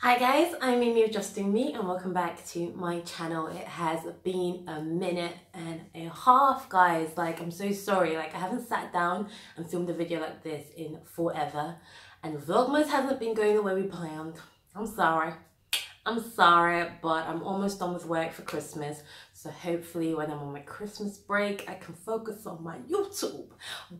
Hi guys, I'm Amy of JustDoing and welcome back to my channel. It has been a minute and a half, guys. I'm so sorry. I haven't sat down and filmed a video like this in forever, and Vlogmas hasn't been going the way we planned. I'm sorry, but I'm almost done with work for Christmas, so hopefully when I'm on my Christmas break I can focus on my YouTube.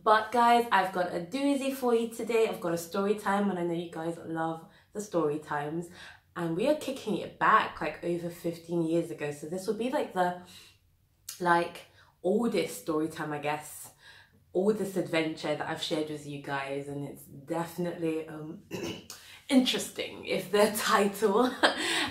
But guys, I've got a doozy for you today. I've got a story time, and I know you guys love the story times, and we are kicking it back over 15 years ago, so this will be the oldest story time, I guess, oldest adventure that I've shared with you guys, and it's definitely interesting if the title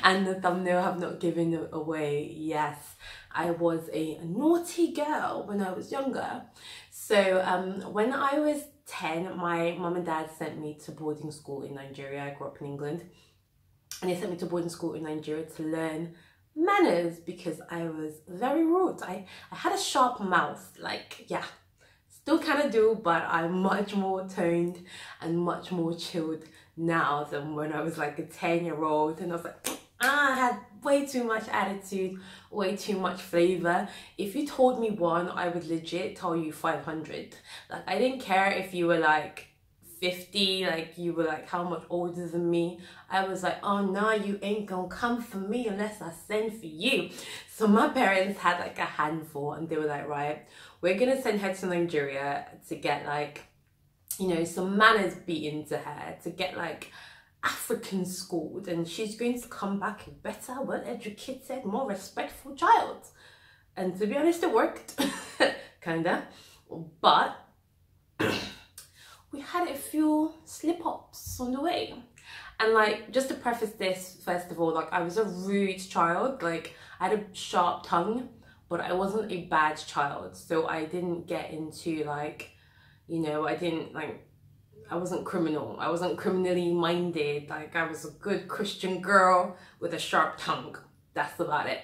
and the thumbnail have not given it away. Yes, I was a naughty girl when I was younger. So when I was 10, my mum and dad sent me to boarding school in Nigeria. I grew up in England, and they sent me to boarding school in Nigeria to learn manners because I was very rude. I had a sharp mouth, yeah, still kind of do, but I'm much more toned and much more chilled now than when I was a 10-year-old, and I was I had way too much attitude, way too much flavor. If you told me one, I would legit tell you 500. I didn't care if you were 50, you were how much older than me. I was oh no, you ain't gonna come for me unless I send for you. So my parents had a handful, and they were right, we're gonna send her to Nigeria to get you know, some manners beat into her, to get African schooled, and she's going to come back a better, well-educated, more respectful child. And to be honest, it worked. Kinda. But we had a few slip-ups on the way. And just to preface this, first of all, I was a rude child. I had a sharp tongue, but I wasn't a bad child. So I didn't get into you know, I wasn't criminal. I wasn't criminally minded. I was a good Christian girl with a sharp tongue. That's about it.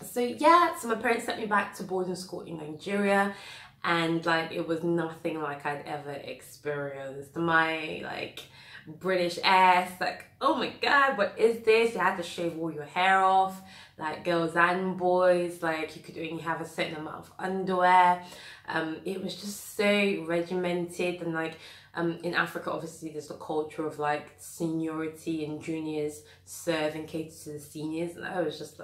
So yeah, so my parents sent me back to boarding school in Nigeria, and it was nothing I'd ever experienced. My British ass, oh my god, what is this? You had to shave all your hair off, girls and boys, you could only have a certain amount of underwear. It was just so regimented, and in Africa obviously there's the culture of seniority, and juniors serve and cater to the seniors, and I was just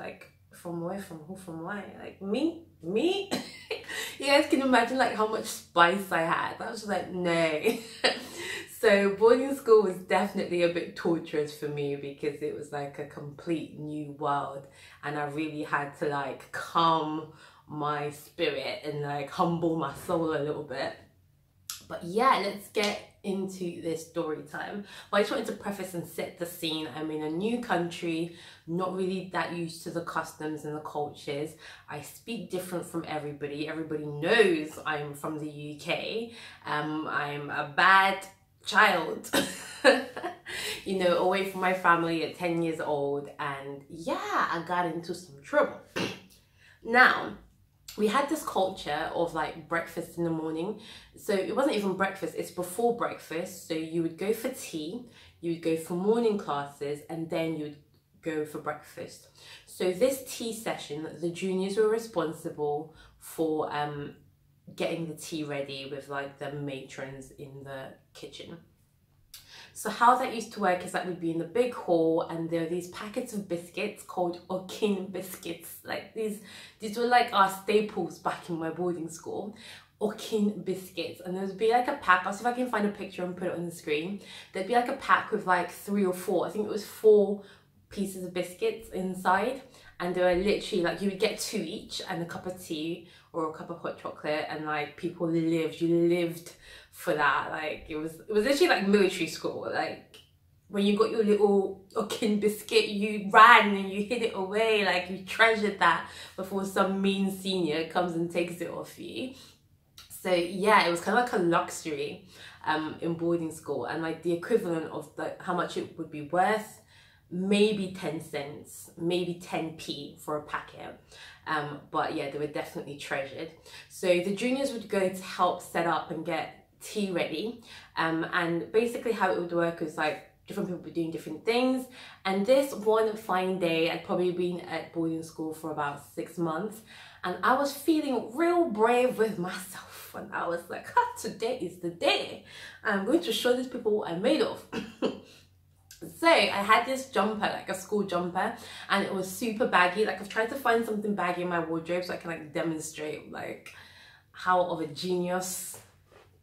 from where, from who, from why? Me? You guys can imagine how much spice I had. I was just no. So boarding school was definitely a bit torturous for me because it was a complete new world, and I really had to calm my spirit and humble my soul a little bit. But yeah, let's get into this story time. But I just wanted to preface and set the scene. I'm in a new country, not really that used to the customs and the cultures. I speak different from everybody. Everybody knows I'm from the UK. I'm a bad child, you know, away from my family at 10 years old, and yeah, I got into some trouble. Now, we had this culture of breakfast in the morning. So it wasn't even breakfast, it's before breakfast. So you would go for tea, you would go for morning classes, and then you would go for breakfast. So this tea session, the juniors were responsible for getting the tea ready with the matrons in the kitchen. So how that used to work is we'd be in the big hall, and there are these packets of biscuits called Okin biscuits. These were our staples back in my boarding school. Okin biscuits, and there'd be a pack. I'll see if I can find a picture and put it on the screen. There'd be a pack with 3 or 4. I think it was 4 pieces of biscuits inside, and they were literally you would get 2 each and a cup of tea or a cup of hot chocolate, and people lived for that. It was literally military school. When you got your little Okin biscuit, you ran and you hid it away, you treasured that before some mean senior comes and takes it off you. So yeah, it was kind of a luxury in boarding school, and the equivalent of how much it would be worth, maybe 10 cents, maybe 10p for a packet. But yeah, they were definitely treasured. So the juniors would go to help set up and get tea ready, and basically how it would work is different people were doing different things. And this one fine day, I'd probably been at boarding school for about 6 months, and I was feeling real brave with myself. And I was like, today is the day. I'm going to show these people what I'm made of. So I had this jumper, like a school jumper, and it was super baggy. Like, I've tried to find something baggy in my wardrobe so I can like demonstrate like how of a genius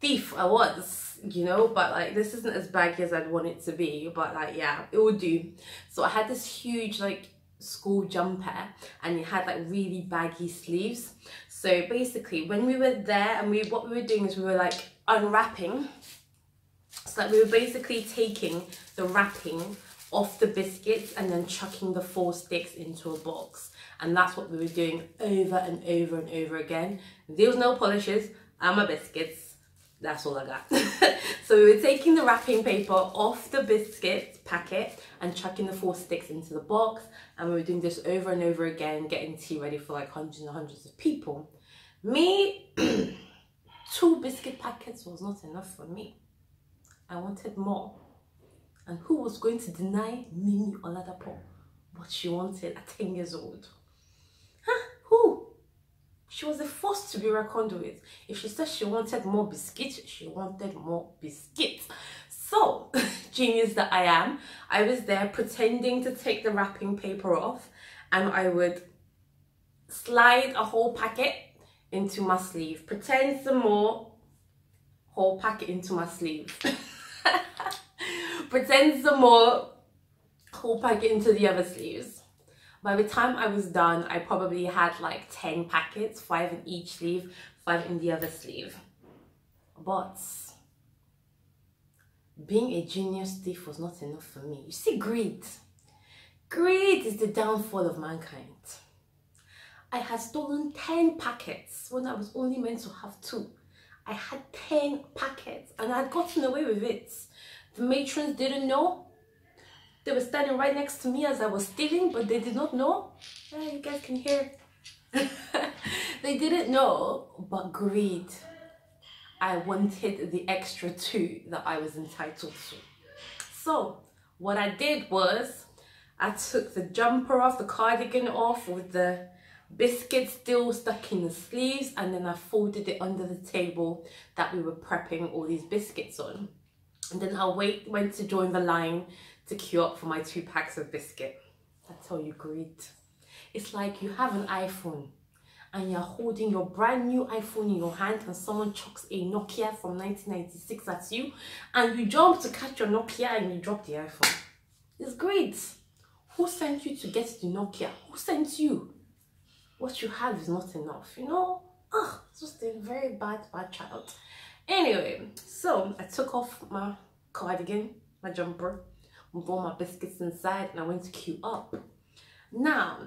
thief I was, you know. But like, this isn't as baggy as I'd want it to be, but like, yeah, it would do. So I had this huge like school jumper, and it had like really baggy sleeves. So basically when we were there, and what we were doing is we were like unwrapping. So like, we were basically taking the wrapping off the biscuits and then chucking the 4 sticks into a box. And that's what we were doing over and over and over again. There was no polishes and my biscuits. That's all I got. So we were taking the wrapping paper off the biscuit packet and chucking the 4 sticks into the box. And we were doing this over and over again, getting tea ready for like hundreds and hundreds of people. Me, 2 biscuit packets was not enough for me. I wanted more. And who was going to deny Mimi Oladapo what she wanted at 10 years old? Huh? Who? She was the first to be reckoned with. If she said she wanted more biscuits, she wanted more biscuits. So, genius that I am, I was there pretending to take the wrapping paper off, and I would slide a whole packet into my sleeve, pretend some more, whole packet into my sleeve. Pretend some more, whole packet into the other sleeves. By the time I was done, I probably had like 10 packets, 5 in each sleeve, 5 in the other sleeve. But being a genius thief was not enough for me. You see, greed. Greed is the downfall of mankind. I had stolen 10 packets when I was only meant to have 2. I had 10 packets and I had gotten away with it. The matrons didn't know. They were standing right next to me as I was stealing, but they did not know. Yeah, you guys can hear. They didn't know, but greed. I wanted the extra 2 that I was entitled to. So what I did was, I took the jumper off, the cardigan off with the biscuits still stuck in the sleeves, and then I folded it under the table that we were prepping all these biscuits on. And then I went to join the line to queue up for my 2 packs of biscuit. That's how you greed. It's like you have an iPhone and you're holding your brand new iPhone in your hand, and someone chucks a Nokia from 1996 at you, and you jump to catch your Nokia and you drop the iPhone. It's greed. Who sent you to get the Nokia? Who sent you? What you have is not enough, you know? It's just a very bad child. Anyway, so I took off my cardigan, my jumper, with all my biscuits inside, and I went to queue up. Now,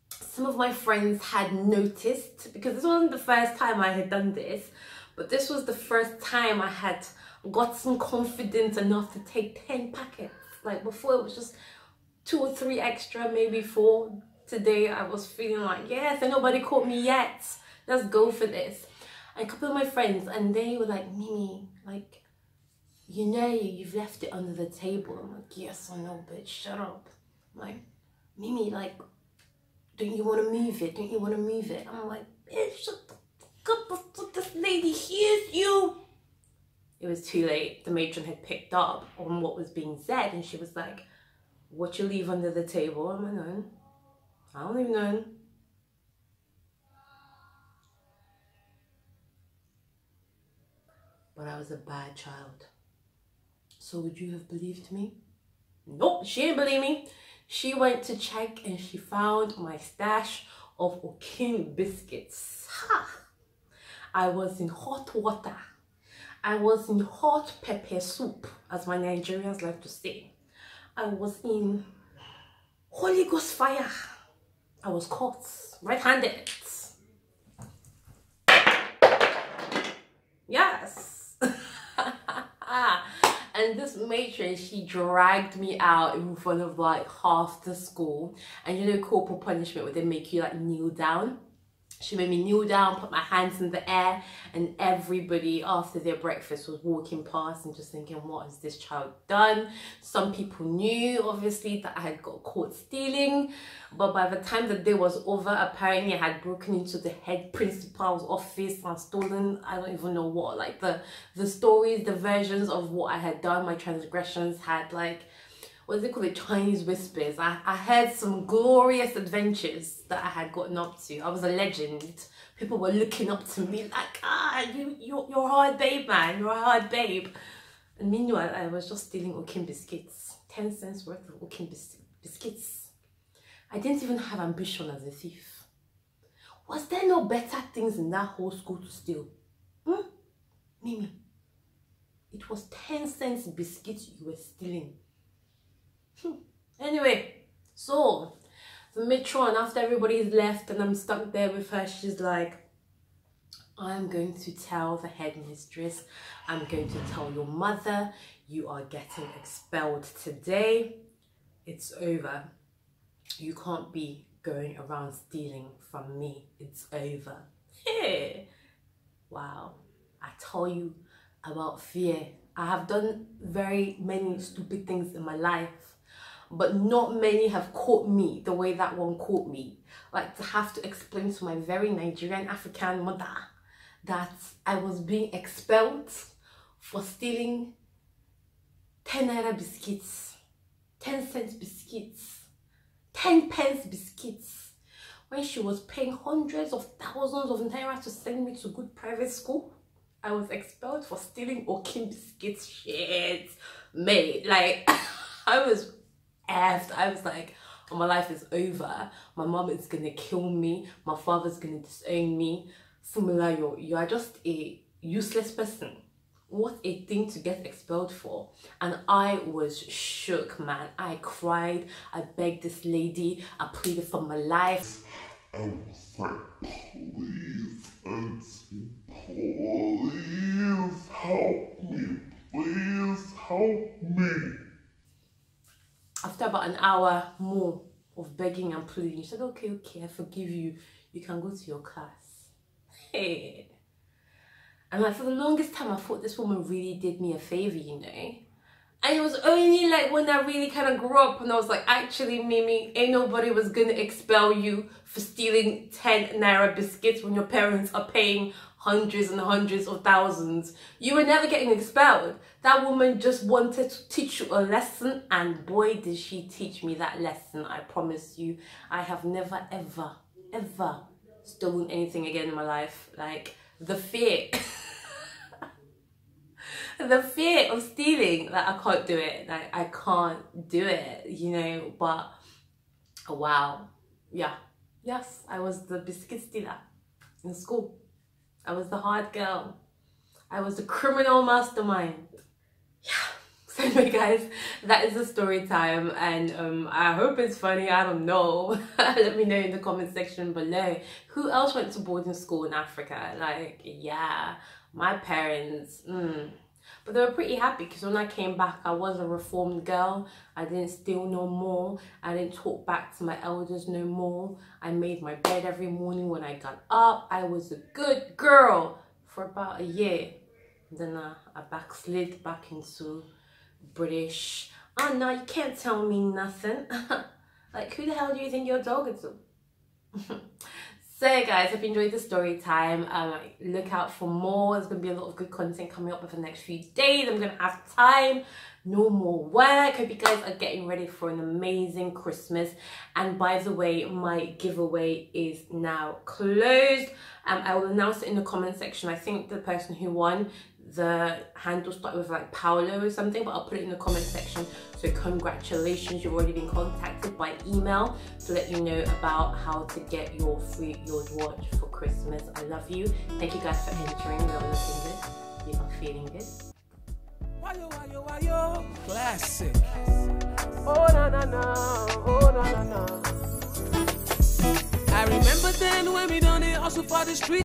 some of my friends had noticed, because this wasn't the first time I had done this, but this was the first time I had gotten confident enough to take 10 packets. Like, before it was just 2 or 3 extra, maybe 4. Today I was feeling like, yes, and nobody caught me yet. Let's go for this. And a couple of my friends, and they were like, Mimi, like, you know you've left it under the table. I'm like, yes, I know, bitch, shut up. I'm like, Mimi, like, don't you want to move it? Don't you want to move it? I'm like, bitch, shut the fuck up before this lady hears you. It was too late. The matron had picked up on what was being said, and she was like, what you leave under the table? I'm like, no, I don't even know. But I was a bad child. So would you have believed me? Nope, she didn't believe me. She went to check and she found my stash of Okin biscuits. Ha! I was in hot water. I was in hot pepper soup, as my Nigerians like to say. I was in Holy Ghost fire. I was caught red-handed. Yes. And this matron, she dragged me out in front of like half the school. And you know, corporal punishment where they make you like kneel down. She made me kneel down, put my hands in the air, and everybody after their breakfast was walking past and just thinking, what has this child done? Some people knew, obviously, that I had got caught stealing, but by the time the day was over, apparently I had broken into the head principal's office and stolen, I don't even know what, like the stories, the versions of what I had done, my transgressions had like, what do they call it, Chinese whispers. I had some glorious adventures that I had gotten up to. I was a legend. People were looking up to me like, you're a hard babe, man. You're a hard babe. And meanwhile, I was just stealing Okin biscuits. 10 cents worth of Okin biscuits. I didn't even have ambition as a thief. Was there no better things in that whole school to steal? Mimi, it was 10 cents biscuits you were stealing. Anyway, so the matron, after everybody's left and I'm stuck there with her, she's like, I'm going to tell the headmistress, I'm going to tell your mother, you are getting expelled today. It's over. You can't be going around stealing from me. It's over. Hey. Wow. I tell you about fear. I have done very many stupid things in my life, but not many have caught me the way that one caught me. Like to have to explain to my very Nigerian African mother that I was being expelled for stealing 10 naira biscuits, 10 cents biscuits, 10 pence biscuits, when she was paying hundreds of thousands of naira to send me to good private school. I was expelled for stealing Okin biscuits. Shit, mate, like I was effed. I was like, oh, my life is over. My mom is gonna kill me. My father's gonna disown me. Fumila, you are just a useless person. What a thing to get expelled for. And I was shook, man. I cried. I begged this lady. I pleaded for my life. I was like, please, auntie, please help me. Please help me. After about an hour more of begging and pleading, she said, okay, I forgive you. You can go to your class. Hey. And like for the longest time, I thought this woman really did me a favor, you know. And it was only like when I really kind of grew up and I was like, actually, Mimi, ain't nobody was gonna expel you for stealing 10 naira biscuits when your parents are paying hundreds and hundreds of thousands. You were never getting expelled. That woman just wanted to teach you a lesson, and boy, did she teach me that lesson. I promise you, I have never, ever, ever stolen anything again in my life. Like, the fear. The fear of stealing, like I can't do it, like I can't do it, you know. But wow, yeah, yes, I was the biscuit stealer in school. I was the hard girl. I was the criminal mastermind. Yeah. So anyway, guys, that is the story time, and I hope it's funny. I don't know. Let me know in the comment section below. Who else went to boarding school in Africa? Like, yeah, my parents. But they were pretty happy because when I came back, I was a reformed girl. I didn't steal no more. I didn't talk back to my elders no more. I made my bed every morning when I got up. I was a good girl for about a year. Then I backslid back into British. Oh no, you can't tell me nothing. Like, who the hell do you think you're talking to? So guys, hope you enjoyed the story time. Look out for more. There's going to be a lot of good content coming up over the next few days. I'm going to have time. No more work. Hope you guys are getting ready for an amazing Christmas. And by the way, my giveaway is now closed. I will announce it in the comment section. I think the person who won, the handle started with like Paolo or something, but I'll put it in the comment section. So congratulations, you've already been contacted by email to let you know about how to get your free Yod watch for Christmas. I love you. Thank you guys for entering. You're looking good. You're feeling good. Classic. Oh na na na, oh na na na. I remember then when we done it also for the street.